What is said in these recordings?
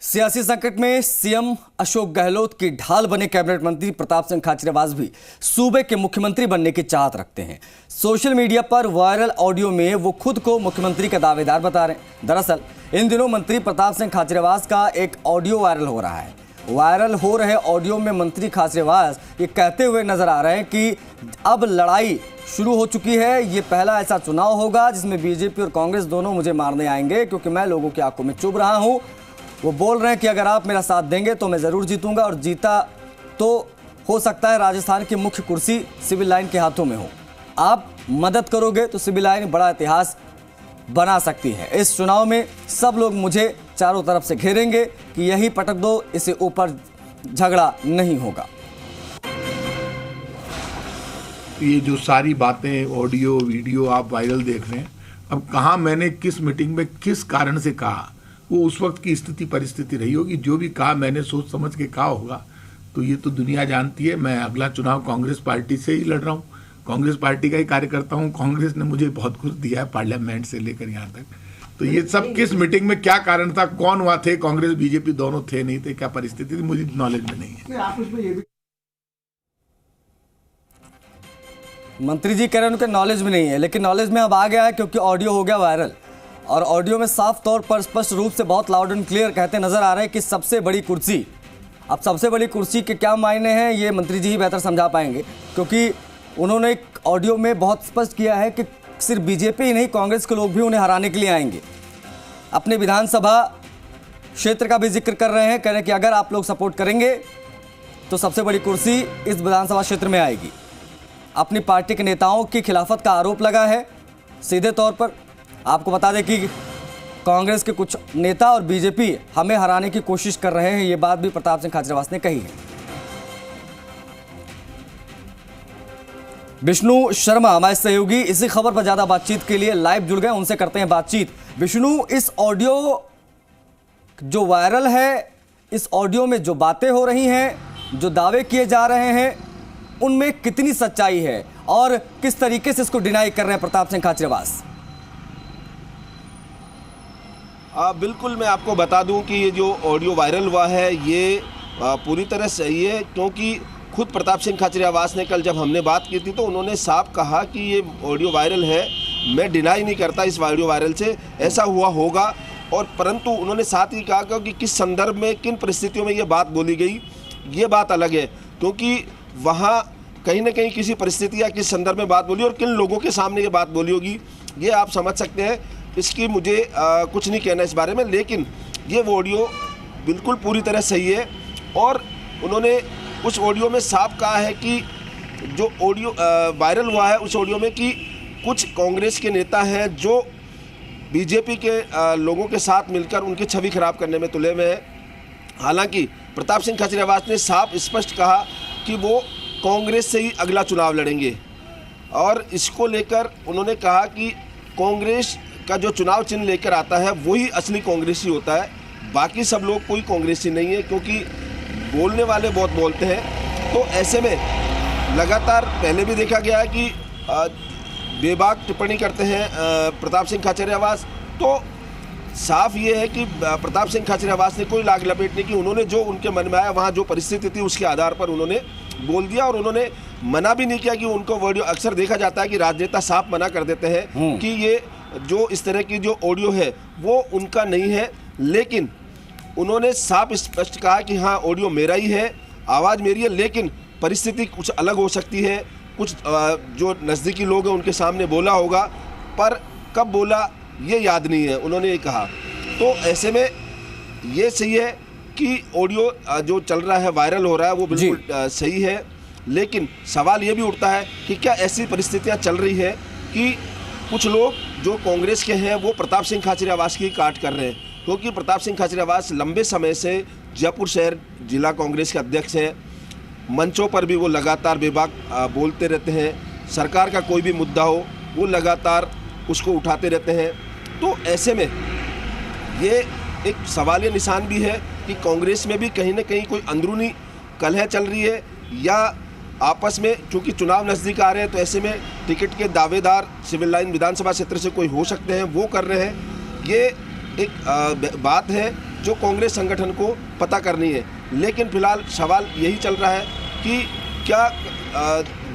सियासी संकट में सीएम अशोक गहलोत की ढाल बने कैबिनेट मंत्री प्रताप सिंह खाचरियावास भी सूबे के मुख्यमंत्री बनने की चाहत रखते हैं। सोशल मीडिया पर वायरल ऑडियो में वो खुद को मुख्यमंत्री का दावेदार बता रहे हैं। दरअसल इन दिनों मंत्री प्रताप सिंह खाचरियावास का एक ऑडियो वायरल हो रहा है। वायरल हो रहे ऑडियो में मंत्री खाचरियावास ये कहते हुए नजर आ रहे हैं कि अब लड़ाई शुरू हो चुकी है। ये पहला ऐसा चुनाव होगा जिसमें बीजेपी और कांग्रेस दोनों मुझे मारने आएंगे, क्योंकि मैं लोगों की आंखों में चुभ रहा हूं। वो बोल रहे हैं कि अगर आप मेरा साथ देंगे तो मैं ज़रूर जीतूंगा, और जीता तो हो सकता है राजस्थान की मुख्य कुर्सी सिविल लाइन के हाथों में हो। आप मदद करोगे तो सिविल लाइन बड़ा इतिहास बना सकती है। इस चुनाव में सब लोग मुझे चारों तरफ से घेरेंगे कि यही पटक दो, इससे ऊपर झगड़ा नहीं होगा। ये जो सारी बातें ऑडियो वीडियो आप वायरल देख रहे हैं, अब कहाँ मैंने किस मीटिंग में किस कारण से कहा, वो उस वक्त की स्थिति परिस्थिति रही होगी। जो भी कहा मैंने सोच समझ के कहा होगा, तो ये तो दुनिया जानती है। मैं अगला चुनाव कांग्रेस पार्टी से ही लड़ रहा हूँ, कांग्रेस पार्टी का ही कार्यकर्ता हूँ। कांग्रेस ने मुझे बहुत कुछ दिया है, पार्लियामेंट से लेकर यहाँ तक। तो ये सब किस मीटिंग में क्या कारण था, कौन वहाँ थे, कांग्रेस बीजेपी दोनों थे नहीं थे, क्या परिस्थिति थी, मुझे नॉलेज में नहीं है। मंत्री जी कह रहे हैं उनके नॉलेज में नहीं है, लेकिन नॉलेज में अब आ गया है, क्योंकि ऑडियो हो गया वायरल। और ऑडियो में साफ तौर पर स्पष्ट रूप से बहुत लाउड एंड क्लियर कहते नजर आ रहे हैं कि सबसे बड़ी कुर्सी। अब सबसे बड़ी कुर्सी के क्या मायने हैं ये मंत्री जी ही बेहतर समझा पाएंगे, क्योंकि उन्होंने एक ऑडियो में बहुत स्पष्ट किया है कि सिर्फ बीजेपी ही नहीं, कांग्रेस के लोग भी उन्हें हराने के लिए आएंगे। अपने विधानसभा क्षेत्र का भी जिक्र कर रहे हैं, कह रहे हैं कि अगर आप लोग सपोर्ट करेंगे तो सबसे बड़ी कुर्सी इस विधानसभा क्षेत्र में आएगी। अपनी पार्टी के नेताओं की खिलाफत का आरोप लगा है सीधे तौर पर। आपको बता दें कि कांग्रेस के कुछ नेता और बीजेपी हमें हराने की कोशिश कर रहे हैं, ये बात भी प्रताप सिंह खाचरियावास ने कही है। विष्णु शर्मा हमारे सहयोगी इसी खबर पर ज्यादा बातचीत के लिए लाइव जुड़ गए, उनसे करते हैं बातचीत। विष्णु, इस ऑडियो जो वायरल है, इस ऑडियो में जो बातें हो रही हैं, जो दावे किए जा रहे हैं, उनमें कितनी सच्चाई है और किस तरीके से इसको डिनाई कर रहे हैं प्रताप सिंह खाचरियावास? बिल्कुल, मैं आपको बता दूं कि ये जो ऑडियो वायरल हुआ है ये पूरी तरह सही है, क्योंकि खुद प्रताप सिंह खाचरियावास ने कल जब हमने बात की थी तो उन्होंने साफ कहा कि ये ऑडियो वायरल है। मैं डिनाई नहीं करता इस ऑडियो वायरल से, ऐसा हुआ होगा। और परंतु उन्होंने साथ ही कहा कि किस संदर्भ में, किन परिस्थितियों में ये बात बोली गई, ये बात अलग है, क्योंकि वहाँ कहीं ना कहीं किसी परिस्थिति या किस संदर्भ में बात बोली और किन लोगों के सामने ये बात बोली होगी, ये आप समझ सकते हैं। इसकी मुझे कुछ नहीं कहना इस बारे में, लेकिन ये वो ऑडियो बिल्कुल पूरी तरह सही है। और उन्होंने उस ऑडियो में साफ कहा है कि जो ऑडियो वायरल हुआ है उस ऑडियो में कि कुछ कांग्रेस के नेता हैं जो बीजेपी के लोगों के साथ मिलकर उनकी छवि खराब करने में तुले हुए हैं। हालांकि प्रताप सिंह खाचरियावास ने साफ स्पष्ट कहा कि वो कांग्रेस से ही अगला चुनाव लड़ेंगे, और इसको लेकर उन्होंने कहा कि कांग्रेस का जो चुनाव चिन्ह लेकर आता है वही असली कांग्रेसी होता है, बाकी सब लोग कोई कांग्रेसी नहीं है, क्योंकि बोलने वाले बहुत बोलते हैं। तो ऐसे में लगातार पहले भी देखा गया है कि बेबाक टिप्पणी करते हैं प्रताप सिंह खाचरियावास। तो साफ ये है कि प्रताप सिंह खाचरियावास ने कोई लाग लपेट नहीं की। उन्होंने जो उनके मन में आया, वहाँ जो परिस्थिति थी उसके आधार पर उन्होंने बोल दिया, और उन्होंने मना भी नहीं किया कि उनको ऑडियो, अक्सर देखा जाता है कि राजनेता साफ मना कर देते हैं कि ये जो इस तरह की जो ऑडियो है वो उनका नहीं है, लेकिन उन्होंने साफ स्पष्ट कहा कि हाँ ऑडियो मेरा ही है, आवाज़ मेरी है, लेकिन परिस्थिति कुछ अलग हो सकती है। कुछ जो नज़दीकी लोग हैं उनके सामने बोला होगा, पर कब बोला ये याद नहीं है, उन्होंने ये कहा। तो ऐसे में ये सही है कि ऑडियो जो चल रहा है, वायरल हो रहा है, वो बिल्कुल सही है। लेकिन सवाल ये भी उठता है कि क्या ऐसी परिस्थितियाँ चल रही है कि कुछ लोग जो कांग्रेस के हैं वो प्रताप सिंह खाचरियावास की काट कर रहे हैं, क्योंकि प्रताप सिंह खाचरियावास लंबे समय से जयपुर शहर जिला कांग्रेस के अध्यक्ष हैं। मंचों पर भी वो लगातार बेबाक बोलते रहते हैं। सरकार का कोई भी मुद्दा हो वो लगातार उसको उठाते रहते हैं। तो ऐसे में ये एक सवालिया निशान भी है कि कांग्रेस में भी कहीं ना कहीं कोई अंदरूनी कलह चल रही है, या आपस में, क्योंकि चुनाव नज़दीक आ रहे हैं तो ऐसे में टिकट के दावेदार सिविल लाइन विधानसभा क्षेत्र से कोई हो सकते हैं, वो कर रहे हैं। ये एक बात है जो कांग्रेस संगठन को पता करनी है। लेकिन फिलहाल सवाल यही चल रहा है कि क्या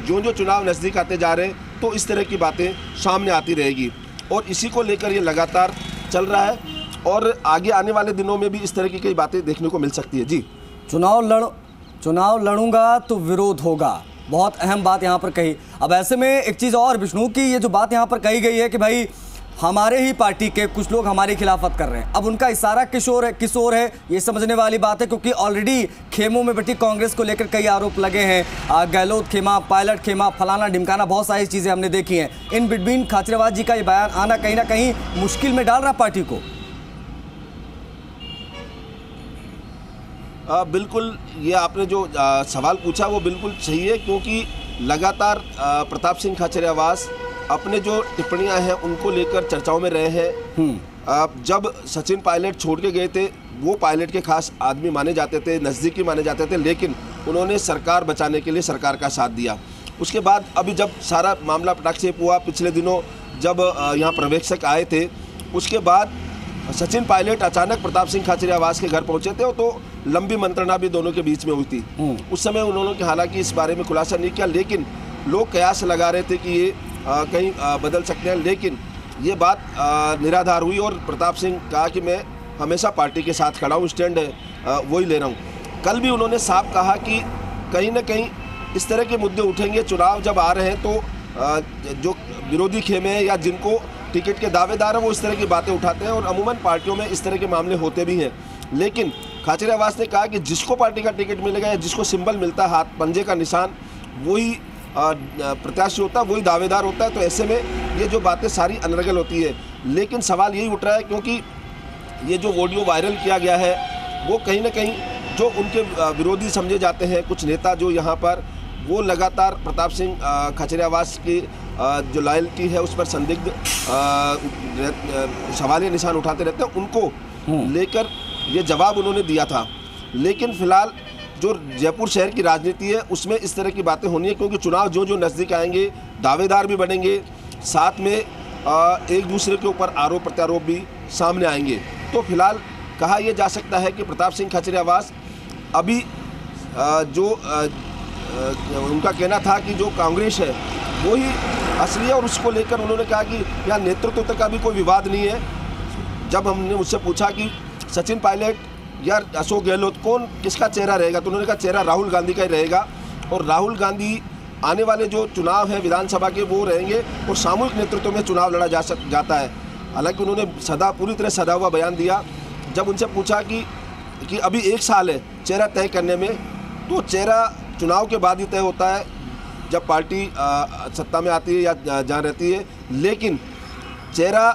जो चुनाव नज़दीक आते जा रहे हैं तो इस तरह की बातें सामने आती रहेगी, और इसी को लेकर ये लगातार चल रहा है और आगे आने वाले दिनों में भी इस तरह की कई बातें देखने को मिल सकती है। जी, चुनाव लड़ूंगा तो विरोध होगा, बहुत अहम बात यहाँ पर कही। अब ऐसे में एक चीज़ और विष्णु की ये जो बात यहाँ पर कही गई है कि भाई हमारे ही पार्टी के कुछ लोग हमारी खिलाफत कर रहे हैं, अब उनका इशारा किशोर है, ये समझने वाली बात है, क्योंकि ऑलरेडी खेमों में बैठी कांग्रेस को लेकर कई आरोप लगे हैं। गहलोत खेमा, पायलट खेमा, फलाना ढिमकाना, बहुत सारी चीज़ें हमने देखी हैं। इन बिटवीन खाचरियावास जी का ये बयान आना कहीं ना कहीं मुश्किल में डाल रहा पार्टी को। बिल्कुल, ये आपने जो सवाल पूछा वो बिल्कुल सही है, क्योंकि लगातार प्रताप सिंह खाचरियावास अपने जो टिप्पणियां हैं उनको लेकर चर्चाओं में रहे हैं। जब सचिन पायलट छोड़ के गए थे, वो पायलट के खास आदमी माने जाते थे, नज़दीकी माने जाते थे, लेकिन उन्होंने सरकार बचाने के लिए सरकार का साथ दिया। उसके बाद अभी जब सारा मामला पटाक्षेप हुआ, पिछले दिनों जब यहाँ पर्यवेक्षक आए थे, उसके बाद सचिन पायलट अचानक प्रताप सिंह खाचरियावास के घर पहुंचे थे, तो लंबी मंत्रणा भी दोनों के बीच में हुई थी। उस समय उन्होंने हालांकि इस बारे में खुलासा नहीं किया, लेकिन लोग कयास लगा रहे थे कि ये कहीं बदल सकते हैं, लेकिन ये बात निराधार हुई और प्रताप सिंह कहा कि मैं हमेशा पार्टी के साथ खड़ा हूँ, स्टैंड है वही ले रहा हूँ। कल भी उन्होंने साफ कहा कि कहीं ना कहीं इस तरह के मुद्दे उठेंगे, चुनाव जब आ रहे हैं तो जो विरोधी खेमे हैं या जिनको टिकट के दावेदार हैं वो इस तरह की बातें उठाते हैं, और अमूमन पार्टियों में इस तरह के मामले होते भी हैं। लेकिन खाचरियावास ने कहा कि जिसको पार्टी का टिकट मिलेगा या जिसको सिंबल मिलता है, हाथ पंजे का निशान, वही प्रत्याशी होता है, वही दावेदार होता है। तो ऐसे में ये जो बातें सारी अनर्गल होती है। लेकिन सवाल यही उठ रहा है, क्योंकि ये जो ऑडियो वायरल किया गया है वो कहीं ना कहीं जो उनके विरोधी समझे जाते हैं कुछ नेता जो यहाँ पर, वो लगातार प्रताप सिंह खाचरियावास की जो लॉयल्टी है उस पर संदिग्ध सवालिया निशान उठाते रहते हैं, उनको लेकर ये जवाब उन्होंने दिया था। लेकिन फिलहाल जो जयपुर शहर की राजनीति है उसमें इस तरह की बातें होनी है, क्योंकि चुनाव जो नज़दीक आएंगे दावेदार भी बढ़ेंगे, साथ में एक दूसरे के ऊपर आरोप प्रत्यारोप भी सामने आएंगे। तो फिलहाल कहा यह जा सकता है कि प्रताप सिंह खाचरियावास अभी जो उनका कहना था कि जो कांग्रेस है वो ही असली है, और उसको लेकर उन्होंने कहा कि यहाँ नेतृत्व तक का भी कोई विवाद नहीं है। जब हमने उससे पूछा कि सचिन पायलट या अशोक गहलोत कौन किसका चेहरा रहेगा, तो उन्होंने कहा चेहरा राहुल गांधी का ही रहेगा, और राहुल गांधी आने वाले जो चुनाव हैं विधानसभा के वो रहेंगे, और सामूहिक नेतृत्व में चुनाव लड़ा जाता है। हालांकि उन्होंने पूरी तरह सदा हुआ बयान दिया। जब उनसे पूछा कि अभी 1 साल है चेहरा तय करने में, तो चेहरा चुनाव के बाद ही तय होता है जब पार्टी सत्ता में आती है या जहाँ रहती है, लेकिन चेहरा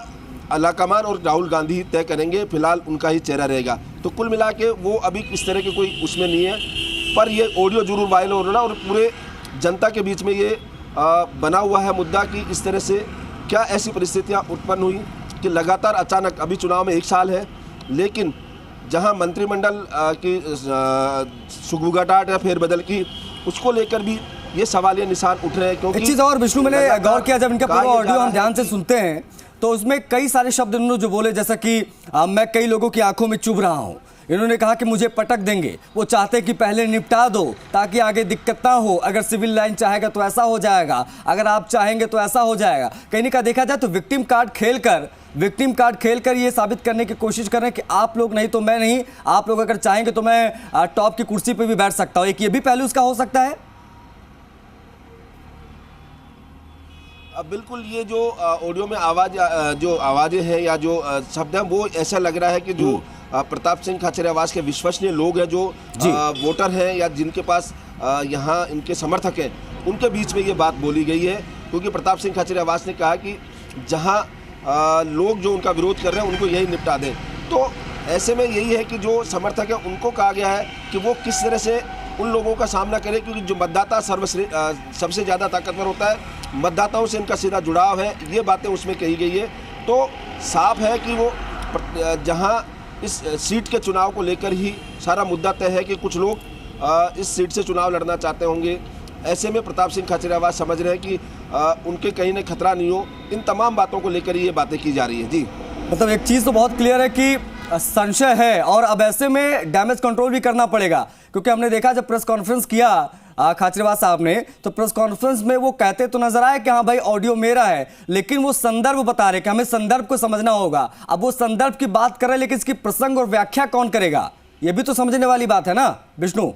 अलाकमान और राहुल गांधी तय करेंगे, फिलहाल उनका ही चेहरा रहेगा। तो कुल मिला के वो अभी इस तरह के कोई उसमें नहीं है, पर ये ऑडियो जरूर वायरल हो रहा है और पूरे जनता के बीच में ये बना हुआ है मुद्दा कि इस तरह से क्या ऐसी परिस्थितियाँ उत्पन्न हुई कि लगातार अचानक, अभी चुनाव में 1 साल है, लेकिन जहां मंत्रिमंडल की सुगबुगाहट या फेरबदल की, उसको लेकर भी ये सवालिया निशान उठ रहे हैं। क्योंकि एक चीज़ और विष्णु, मैंने गौर किया जब इनका पूरा ऑडियो हम ध्यान से सुनते हैं तो उसमें कई सारे शब्द इन्होंने जो बोले, जैसा कि मैं कई लोगों की आंखों में चुभ रहा हूं, इन्होंने कहा कि मुझे पटक देंगे, वो चाहते कि पहले निपटा दो ताकि आगे दिक्कत ना हो, अगर सिविल लाइन चाहेगा तो ऐसा हो जाएगा, अगर आप चाहेंगे तो ऐसा हो जाएगा। कहीं का देखा जाए तो विक्टिम कार्ड खेलकर ये साबित करने की कोशिश कर रहे हैं कि आप लोग नहीं तो मैं नहीं, आप लोग अगर चाहेंगे तो मैं टॉप की कुर्सी पर भी बैठ सकता हूं। एक ये भी पहलू उसका हो सकता है। बिल्कुल, ये जो ऑडियो में आवाज़ें हैं या जो शब्द हैं, वो ऐसा लग रहा है कि जो प्रताप सिंह खाचरियावास के विश्वसनीय लोग हैं, जो वोटर हैं या जिनके पास यहाँ इनके समर्थक हैं, उनके बीच में ये बात बोली गई है। क्योंकि प्रताप सिंह खाचरियावास ने कहा कि जहाँ लोग जो उनका विरोध कर रहे हैं उनको यही निपटा दें। तो ऐसे में यही है कि जो समर्थक है उनको कहा गया है कि वो किस तरह से उन लोगों का सामना करें, क्योंकि जो मतदाता सबसे ज़्यादा ताकतवर होता है, मतदाताओं से इनका सीधा जुड़ाव है, ये बातें उसमें कही गई है। तो साफ है कि वो जहां इस सीट के चुनाव को लेकर ही सारा मुद्दा तय है कि कुछ लोग इस सीट से चुनाव लड़ना चाहते होंगे। ऐसे में प्रताप सिंह खाचरियावास समझ रहे हैं कि उनके कहीं न खतरा नहीं हो, इन तमाम बातों को लेकर ये बातें की जा रही है। जी, मतलब एक चीज़ तो बहुत क्लियर है कि संशय है और अब ऐसे में डैमेज कंट्रोल भी करना पड़ेगा, क्योंकि हमने देखा जब प्रेस कॉन्फ्रेंस किया खाचरियावास साहब ने, तो प्रेस कॉन्फ्रेंस में वो कहते तो नजर आए कि हाँ भाई ऑडियो मेरा है, लेकिन वो संदर्भ बता रहे कि हमें संदर्भ को समझना होगा। अब वो संदर्भ की बात कर रहे हैं, लेकिन इसकी प्रसंग और व्याख्या कौन करेगा, ये भी तो समझने वाली बात है ना विष्णु।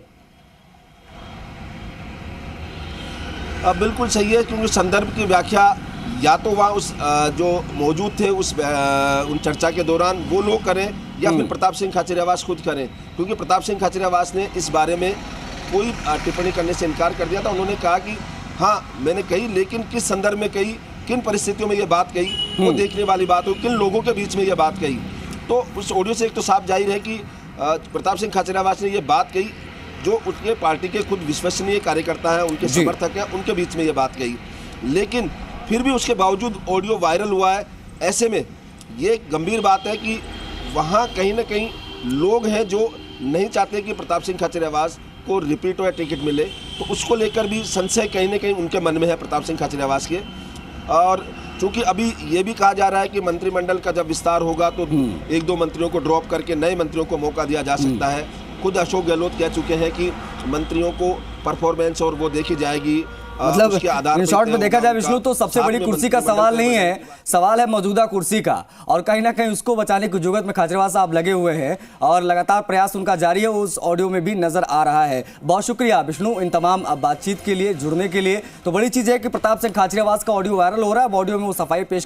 बिल्कुल सही है, क्योंकि संदर्भ की व्याख्या या तो वहाँ उस जो मौजूद थे उस उन चर्चा के दौरान वो लोग करें, या फिर प्रताप सिंह खाचरियावास खुद करें, क्योंकि प्रताप सिंह खाचरियावास ने इस बारे में कोई टिप्पणी करने से इनकार कर दिया था। उन्होंने कहा कि हाँ मैंने कही, लेकिन किस संदर्भ में कही, किन परिस्थितियों में ये बात कही, वो देखने वाली बात हो, किन लोगों के बीच में ये बात कही। तो उस ऑडियो से एक तो साफ जाहिर है कि प्रताप सिंह खाचरियावास ने ये बात कही जो उनके पार्टी के खुद विश्वसनीय कार्यकर्ता हैं, उनके समर्थक हैं, उनके बीच में ये बात कही। लेकिन फिर भी उसके बावजूद ऑडियो वायरल हुआ है। ऐसे में ये गंभीर बात है कि वहाँ कहीं ना कहीं लोग हैं जो नहीं चाहते कि प्रताप सिंह खाचरियावास को रिपीट या टिकट मिले, तो उसको लेकर भी संशय कहीं ना कहीं उनके मन में है प्रताप सिंह खाचरियावास के। और चूंकि अभी ये भी कहा जा रहा है कि मंत्रिमंडल का जब विस्तार होगा तो एक दो मंत्रियों को ड्रॉप करके नए मंत्रियों को मौका दिया जा सकता है। खुद अशोक गहलोत कह चुके हैं कि मंत्रियों को परफॉर्मेंस और वो देखी जाएगी, मतलब इन शॉर्ट में देखा जाए विष्णु तो सबसे बड़ी कुर्सी का सवाल नहीं है, सवाल है मौजूदा कुर्सी का, और कहीं ना कहीं उसको बचाने की जुगत में खाचरियावास साहब लगे हुए हैं और लगातार प्रयास उनका जारी है, उस ऑडियो में भी नजर आ रहा है। बहुत शुक्रिया विष्णु इन तमाम बातचीत के लिए, जुड़ने के लिए। तो बड़ी चीज है कि प्रताप सिंह खाचरियावास का ऑडियो वायरल हो रहा है, ऑडियो में वो सफाई पेश